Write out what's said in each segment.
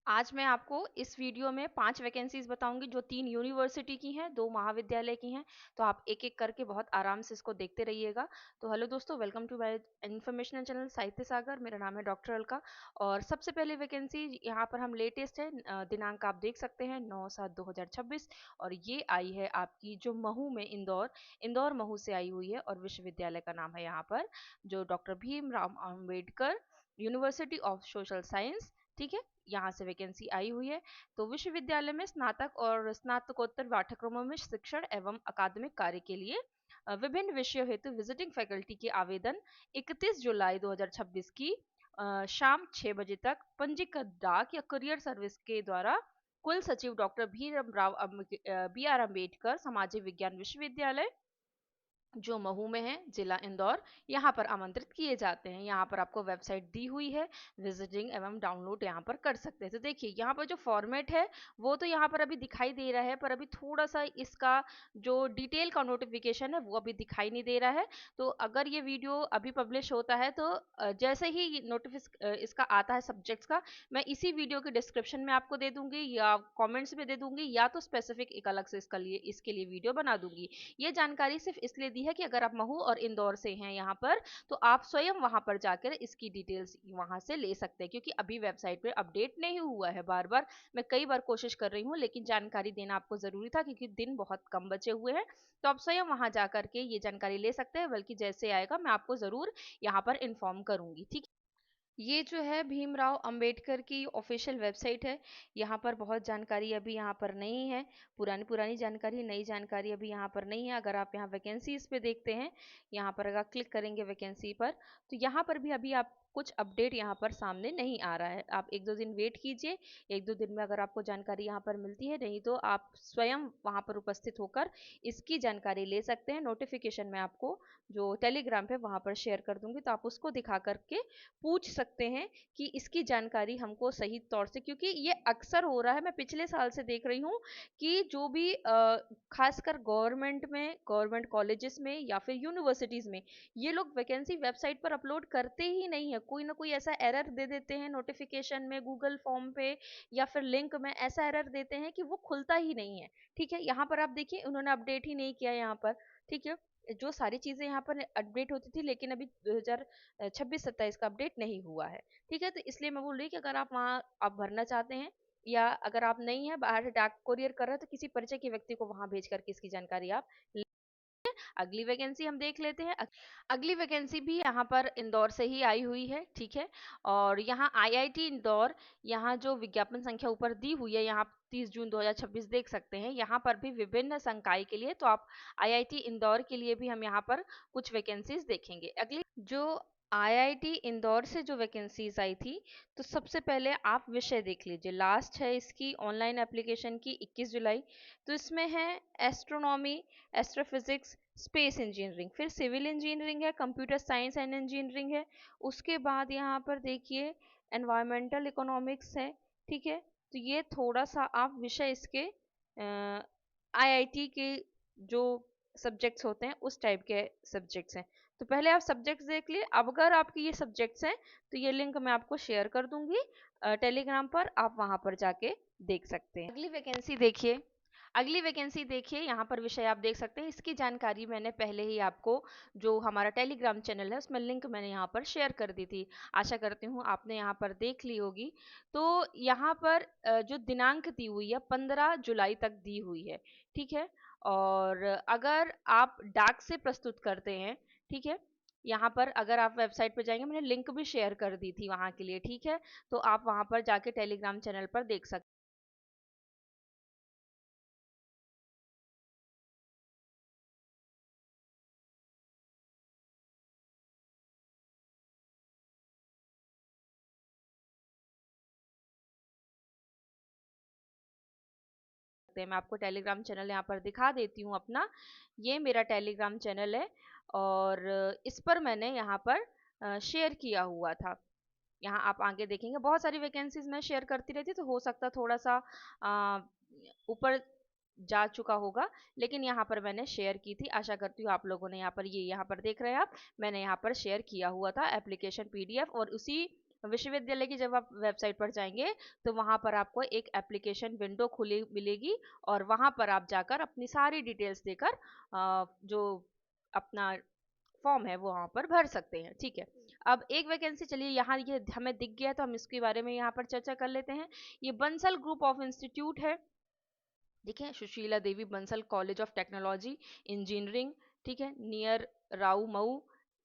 आज मैं आपको इस वीडियो में 5 वैकेंसीज बताऊंगी जो 3 यूनिवर्सिटी की हैं, 2 महाविद्यालय की हैं। तो आप एक-एक करके बहुत आराम से इसको देखते रहिएगा। तो हेलो दोस्तों, welcome to my informational channel Sahitya Sagar. मेरा नाम है डॉक्टर अलका। और सबसे पहले वैकेंसी यहाँ पर हम लेटेस्ट है, दिनांक आप देख सकते हैं 9/7/2026। और ये आई है आपकी जो महू में इंदौर महू से आई हुई है। और विश्वविद्यालय का नाम है यहाँ पर जो doctor Bhimrao Ambedkar university of social science. ठीक है, यहाँ से वैकेंसी आई हुई है। तो विश्वविद्यालय में स्नातक और स्नातकोत्तर पाठ्यक्रमों में शिक्षण एवं अकादमिक कार्य के लिए विभिन्न विषयों हेतु विजिटिंग फैकल्टी के आवेदन 31 जुलाई 2026 की शाम 6 बजे तक पंजीकृत डाक या कुरियर सर्विस के द्वारा कुल सचिव डॉक्टर बी आर अम्बेडकर सामाजिक विज्ञान विश्वविद्यालय जो महू में है, जिला इंदौर, यहाँ पर आमंत्रित किए जाते हैं। यहाँ पर आपको वेबसाइट दी हुई है, विजिटिंग एवं डाउनलोड यहाँ पर कर सकते हैं। तो देखिए यहाँ पर जो फॉर्मेट है वो तो यहाँ पर अभी दिखाई दे रहा है, पर अभी थोड़ा सा इसका जो डिटेल का नोटिफिकेशन है वो अभी दिखाई नहीं दे रहा है। तो अगर ये वीडियो अभी पब्लिश होता है तो जैसे ही नोटिफिक इसका आता है सब्जेक्ट्स का, मैं इसी वीडियो के डिस्क्रिप्शन में आपको दे दूंगी या कॉमेंट्स में दे दूंगी, या तो स्पेसिफिक एक अलग से इसके लिए वीडियो बना दूंगी। ये जानकारी सिर्फ इसलिए दी है कि अगर आप महू और इंदौर से हैं यहाँ पर, तो आप स्वयं वहां पर जाकर इसकी डिटेल्स वहां से ले सकते हैं, क्योंकि अभी वेबसाइट पे अपडेट नहीं हुआ है। बार बार मैं कई बार कोशिश कर रही हूँ, लेकिन जानकारी देना आपको जरूरी था क्योंकि दिन बहुत कम बचे हुए हैं। तो आप स्वयं वहां जा करके ये जानकारी ले सकते हैं, बल्कि जैसे आएगा मैं आपको जरूर यहाँ पर इन्फॉर्म करूंगी। ठीक, ये जो है भीमराव अंबेडकर की ऑफिशियल वेबसाइट है। यहाँ पर बहुत जानकारी अभी यहाँ पर नहीं है, पुरानी पुरानी जानकारी, नई जानकारी अभी यहाँ पर नहीं है। अगर आप यहाँ वैकेंसीज पे देखते हैं, यहाँ पर अगर क्लिक करेंगे वैकेंसी पर, तो यहाँ पर भी अभी आप कुछ अपडेट यहाँ पर सामने नहीं आ रहा है। आप 1-2 दिन वेट कीजिए, 1-2 दिन में अगर आपको जानकारी यहाँ पर मिलती है, नहीं तो आप स्वयं वहाँ पर उपस्थित होकर इसकी जानकारी ले सकते हैं। नोटिफिकेशन मैं आपको जो टेलीग्राम पे वहाँ पर शेयर कर दूंगी, तो आप उसको दिखा करके पूछ सकते हैं कि इसकी जानकारी हमको सही तौर से, क्योंकि ये अक्सर हो रहा है, मैं पिछले साल से देख रही हूँ कि जो भी खासकर गवर्नमेंट में, गवर्नमेंट कॉलेजेस में या फिर यूनिवर्सिटीज में, ये लोग वैकेंसी वेबसाइट पर अपलोड करते ही नहीं है। कोई ना कोई ऐसा एरर दे देते हैं नोटिफिकेशन में, गूगल फॉर्म पे या फिर लिंक में ऐसा एरर देते हैं कि वो खुलता ही नहीं है। ठीक है, यहाँ पर आप देखिए उन्होंने अपडेट ही नहीं किया यहाँ पर। ठीक है, जो सारी चीजें यहाँ पर अपडेट होती थी, लेकिन अभी 2026-27 का अपडेट नहीं हुआ है। ठीक है, तो इसलिए मैं बोल रही कि अगर आप वहाँ आप भरना चाहते हैं, या अगर आप नहीं है, बाहर से डाक कोरियर कर रहे हैं, तो किसी परिचय के व्यक्ति को वहां भेज करके इसकी जानकारी आप। अगली वैकेंसी हम देख लेते हैं। अगली वैकेंसी भी यहाँ पर इंदौर से ही आई हुई है। ठीक है, और यहाँ आईआईटी इंदौर, यहाँ जो विज्ञापन संख्या ऊपर दी हुई है, यहाँ 30 जून 2026 देख सकते हैं। यहाँ पर भी विभिन्न संकाय के लिए, तो आप आईआईटी इंदौर के लिए भी हम यहाँ पर कुछ वैकेंसीज देखेंगे। अगली जो आईआईटी इंदौर से जो वैकेंसीज आई थी, तो सबसे पहले आप विषय देख लीजिए। लास्ट है इसकी ऑनलाइन एप्लीकेशन की 21 जुलाई। तो इसमें है एस्ट्रोनॉमी, एस्ट्रोफिजिक्स, स्पेस इंजीनियरिंग, फिर सिविल इंजीनियरिंग है, कंप्यूटर साइंस एंड इंजीनियरिंग है। उसके बाद यहाँ पर देखिए एनवायरमेंटल इकोनॉमिक्स है। ठीक है, तो ये थोड़ा सा आप विषय इसके आईआईटी के जो सब्जेक्ट्स होते हैं उस टाइप के सब्जेक्ट्स हैं। तो पहले आप सब्जेक्ट्स देख लिए। अब अगर आपके ये सब्जेक्ट्स हैं, तो ये लिंक मैं आपको शेयर कर दूंगी टेलीग्राम पर, आप वहां पर जाके देख सकते हैं। अगली वैकेंसी देखिए, अगली वैकेंसी देखिए, यहाँ पर विषय आप देख सकते हैं। इसकी जानकारी मैंने पहले ही आपको जो हमारा टेलीग्राम चैनल है उसमें लिंक मैंने यहाँ पर शेयर कर दी थी। आशा करती हूँ आपने यहाँ पर देख ली होगी। तो यहाँ पर जो दिनांक दी हुई है 15 जुलाई तक दी हुई है। ठीक है, और अगर आप डाक से प्रस्तुत करते हैं, ठीक है, यहाँ पर अगर आप वेबसाइट पर जाएंगे, मैंने लिंक भी शेयर कर दी थी वहाँ के लिए। ठीक है, तो आप वहाँ पर जाके टेलीग्राम चैनल पर देख सकते हैं। मैं आपको टेलीग्राम चैनल यहाँ पर दिखा देती हूँ अपना। ये मेरा टेलीग्राम चैनल है, और इस पर मैंने यहाँ पर शेयर किया हुआ था। यहाँ आप आगे देखेंगे बहुत सारी वैकेंसीज मैं शेयर करती रहती, तो हो सकता थोड़ा सा ऊपर जा चुका होगा, लेकिन यहाँ पर मैंने शेयर की थी। आशा करती हूँ आप लोगों ने यहाँ पर, ये यहाँ पर देख रहे हैं आप, मैंने यहाँ पर शेयर किया हुआ था एप्लीकेशन पीडीएफ, और उसी विश्वविद्यालय की जब आप वेबसाइट पर जाएंगे तो वहां पर आपको एक एप्लीकेशन विंडो खुली मिलेगी और वहां पर आप जाकर अपनी सारी डिटेल्स देकर जो अपना फॉर्म है वो वहां पर भर सकते हैं। ठीक है, अब एक वैकेंसी, चलिए यहाँ ये हमें दिख गया तो हम इसके बारे में यहाँ पर चर्चा कर लेते हैं। ये बंसल ग्रुप ऑफ इंस्टीट्यूट है। देखिए, Sushila Devi Bansal college of technology engineering, ठीक है, नियर राउ मऊ,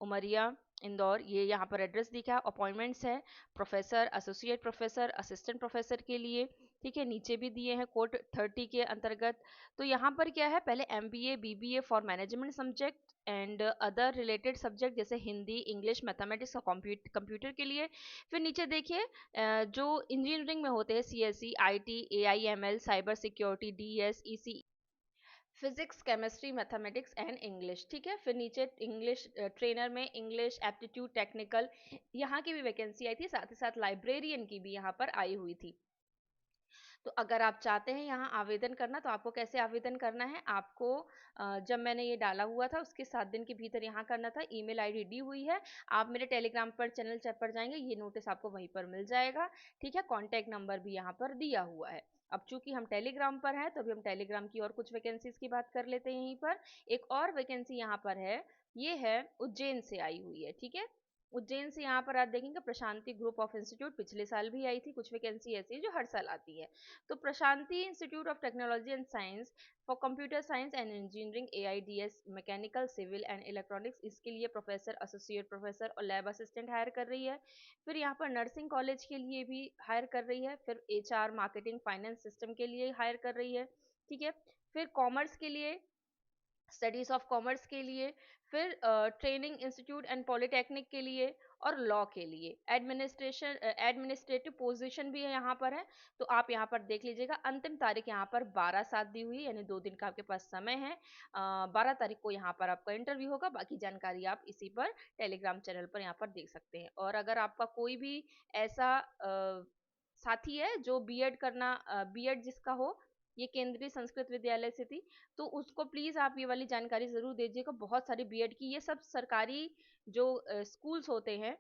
उमरिया, इंदौर, ये यहाँ पर एड्रेस दिखा है। अपॉइंटमेंट्स है professor, associate professor, assistant professor के लिए। ठीक है, नीचे भी दिए हैं कोड 30 के अंतर्गत। तो यहाँ पर क्या है, पहले MBA BBA for management subject and other related subject जैसे हिंदी, इंग्लिश, मैथमेटिक्स और कंप्यूटर के लिए। फिर नीचे देखिए जो इंजीनियरिंग में होते हैं CSE, IT, AIML, cyber security, DS, EC, physics, chemistry, mathematics and English. ठीक है, फिर नीचे इंग्लिश ट्रेनर में इंग्लिश एप्टीट्यूड टेक्निकल, यहाँ की भी वैकेंसी आई थी, साथ ही साथ लाइब्रेरियन की भी यहाँ पर आई हुई थी। तो अगर आप चाहते हैं यहाँ आवेदन करना तो आपको कैसे आवेदन करना है, आपको जब मैंने ये डाला हुआ था उसके 7 दिन के भीतर यहाँ करना था। ईमेल आईडी दी हुई है, आप मेरे टेलीग्राम पर चैनल चैट पर जाएंगे, ये नोटिस आपको वहीं पर मिल जाएगा। ठीक है, कॉन्टैक्ट नंबर भी यहाँ पर दिया हुआ है। अब चूंकि हम टेलीग्राम पर हैं तो अभी हम टेलीग्राम की और कुछ वैकेंसीज की बात कर लेते हैं। यहीं पर एक और वैकेंसी यहाँ पर है, ये है उज्जैन से आई हुई है। ठीक है, उज्जैन से यहाँ पर आप देखेंगे प्रशांति ग्रुप ऑफ इंस्टीट्यूट, पिछले साल भी आई थी। कुछ वैकेंसी ऐसी है जो हर साल आती है। तो Prashanti institute of technology and science for computer science and engineering, AIDS mechanical, civil and electronics, इसके लिए प्रोफेसर, एसोसिएट प्रोफेसर और लैब असिस्टेंट हायर कर रही है। फिर यहाँ पर नर्सिंग कॉलेज के लिए भी हायर कर रही है। फिर HR मार्केटिंग फाइनेंस सिस्टम के लिए हायर कर रही है। ठीक है, फिर कॉमर्स के लिए, स्टडीज ऑफ कॉमर्स के लिए, फिर ट्रेनिंग इंस्टीट्यूट एंड पॉलिटेक्निक के लिए और लॉ के लिए। एडमिनिस्ट्रेशन एडमिनिस्ट्रेटिव पोजीशन भी है यहाँ पर है। तो आप यहाँ पर देख लीजिएगा, अंतिम तारीख यहाँ पर 12/7 दी हुई है, यानी 2 दिन का आपके पास समय है। 12 तारीख को यहाँ पर आपका इंटरव्यू होगा। बाकी जानकारी आप इसी पर टेलीग्राम चैनल पर यहाँ पर देख सकते हैं। और अगर आपका कोई भी ऐसा साथी है जो बीएड करना, बीएड जिसका हो, ये केंद्रीय संस्कृत विद्यालय से थी, तो उसको प्लीज आप ये वाली जानकारी जरूर दीजिएगा। बहुत सारी बीएड की, ये सब सरकारी जो स्कूल्स होते हैं,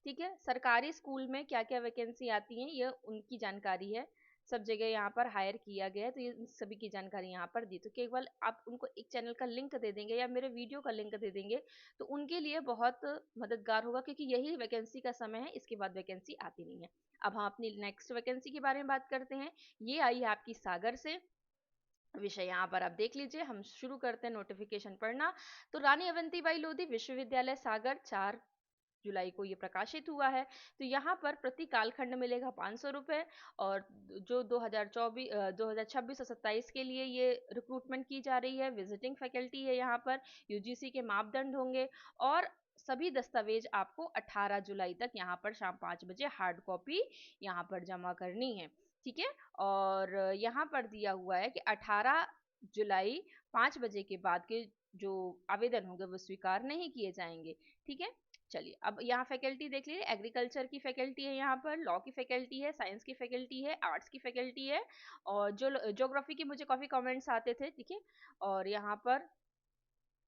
ठीक है, सरकारी स्कूल में क्या क्या वैकेंसी आती हैं ये उनकी जानकारी है। सब जगह यहाँ पर हायर किया गया है, तो ये सभी की जानकारी यहाँ पर दी। तो केवल आप उनको एक चैनल का लिंक दे देंगे या मेरे वीडियो का लिंक दे देंगे तो उनके लिए बहुत मददगार होगा, क्योंकि यही वैकेंसी का समय है, इसके बाद वैकेंसी आती नहीं है। अब हम अपनी नेक्स्ट वैकेंसी के बारे में बात करते हैं। ये आई है आपकी सागर से। विषय यहाँ पर आप देख लीजिए, हम शुरू करते हैं नोटिफिकेशन पढ़ना। तो रानी अवंतीबाई लोधी विश्वविद्यालय सागर, 4 जुलाई को ये प्रकाशित हुआ है। तो यहाँ पर प्रति कालखंड मिलेगा 500 रुपये। और जो 2026 और 27 के लिए ये रिक्रूटमेंट की जा रही है, विजिटिंग फैकल्टी है यहाँ पर, यूजीसी के मापदंड होंगे। और सभी दस्तावेज आपको 18 जुलाई तक यहाँ पर शाम 5 बजे हार्ड कॉपी यहाँ पर जमा करनी है। ठीक है, और यहाँ पर दिया हुआ है कि 18 जुलाई 5 बजे के बाद के जो आवेदन होंगे वो स्वीकार नहीं किए जाएंगे। ठीक है, चलिए अब यहाँ फैकल्टी देख लीजिए। एग्रीकल्चर की फैकल्टी है, यहाँ पर लॉ की फैकल्टी है, साइंस की फैकल्टी है, आर्ट्स की फैकल्टी है, और जो ज्योग्राफी की मुझे काफी कमेंट्स आते थे। ठीक है, और यहाँ पर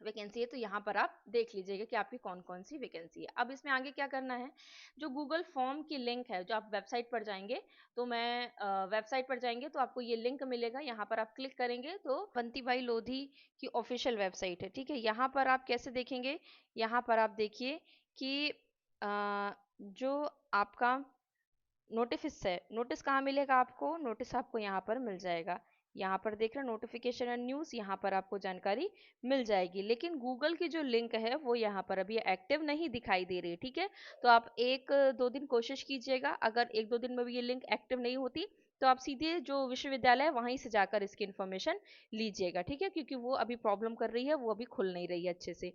वैकेंसी है, तो यहाँ पर आप देख लीजिएगा कि आपकी कौन कौन सी वैकेंसी है। अब इसमें आगे क्या करना है, जो गूगल फॉर्म की लिंक है, जो आप वेबसाइट पर जाएंगे, तो मैं वेबसाइट पर जाएंगे तो आपको ये लिंक मिलेगा, यहाँ पर आप क्लिक करेंगे तो बंटीभाई लोधी की ऑफिशियल वेबसाइट है। ठीक है, यहाँ पर आप कैसे देखेंगे, यहाँ पर आप देखिए कि जो आपका नोटिस है, नोटिस कहाँ मिलेगा आपको, नोटिस आपको यहाँ पर मिल जाएगा। यहाँ पर देख रहे नोटिफिकेशन एंड न्यूज़, यहाँ पर आपको जानकारी मिल जाएगी। लेकिन गूगल की जो लिंक है वो यहाँ पर अभी एक्टिव नहीं दिखाई दे रही। ठीक है, तो आप 1-2 दिन कोशिश कीजिएगा। अगर 1-2 दिन में भी ये लिंक एक्टिव नहीं होती तो आप सीधे जो विश्वविद्यालय है वहीं से जाकर इसकी इन्फॉर्मेशन लीजिएगा। ठीक है, क्योंकि वो अभी प्रॉब्लम कर रही है, वो अभी खुल नहीं रही है अच्छे से।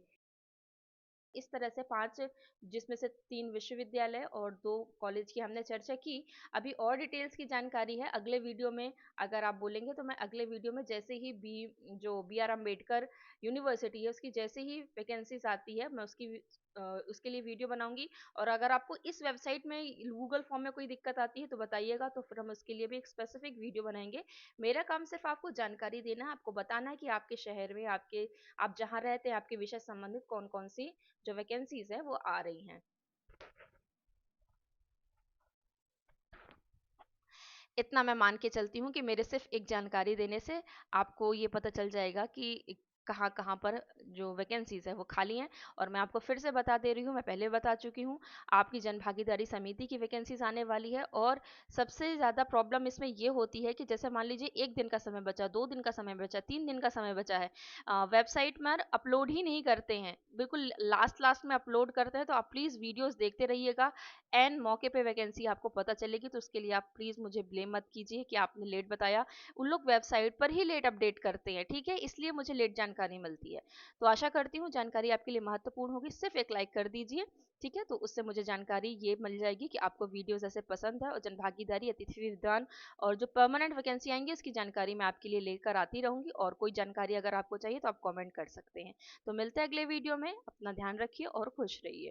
इस तरह से 5, जिसमें से 3 विश्वविद्यालय और 2 कॉलेज की हमने चर्चा की। अभी और डिटेल्स की जानकारी है अगले वीडियो में, अगर आप बोलेंगे तो मैं अगले वीडियो में जैसे ही जो BR अम्बेडकर यूनिवर्सिटी है उसकी जैसे ही वैकेंसीज आती है मैं उसके लिए वीडियो बनाऊंगी। और अगर आपको इस वेबसाइट में गूगल फॉर्म में कोई दिक्कत आती है तो बताइएगा, तो फिर हम उसके लिए भी एक स्पेसिफिक वीडियो बनाएंगे। मेरा काम सिर्फ आपको जानकारी देना है, आपको बताना है कि आपके शहर में, आप जहाँ रहते हैं, आपके विषय संबंधित कौन कौन सी जो वैकेंसीज है वो आ रही हैं। इतना मैं मान के चलती हूँ कि मेरे सिर्फ एक जानकारी देने से आपको ये पता चल जाएगा कि कहाँ कहाँ पर जो वैकेंसीज है वो खाली हैं। और मैं आपको फिर से बता दे रही हूँ, मैं पहले बता चुकी हूँ, आपकी जन भागीदारी समिति की वैकेंसीज आने वाली है। और सबसे ज़्यादा प्रॉब्लम इसमें ये होती है कि जैसे मान लीजिए 1 दिन का समय बचा, 2 दिन का समय बचा, 3 दिन का समय बचा है, वेबसाइट में अपलोड ही नहीं करते हैं, बिल्कुल लास्ट लास्ट में अपलोड करते हैं। तो आप प्लीज़ वीडियोस देखते रहिएगा, एन मौके पे वैकेंसी आपको पता चलेगी। तो उसके लिए आप प्लीज़ मुझे ब्लेम मत कीजिए कि आपने लेट बताया। उन लोग वेबसाइट पर ही लेट अपडेट करते हैं, ठीक है, इसलिए मुझे लेट जानकारी मिलती है। तो आशा करती हूँ जानकारी आपके लिए महत्वपूर्ण होगी। सिर्फ एक लाइक कर दीजिए, ठीक है, तो उससे मुझे जानकारी ये मिल जाएगी कि आपको वीडियोस ऐसे पसंद है। और जनभागीदारी, अतिथि विद्वान और जो परमानेंट वैकेंसी आएंगी उसकी जानकारी मैं आपके लिए लेकर आती रहूंगी। और कोई जानकारी अगर आपको चाहिए तो आप कमेंट कर सकते हैं। तो मिलते हैं अगले वीडियो में, अपना ध्यान रखिए और खुश रहिए।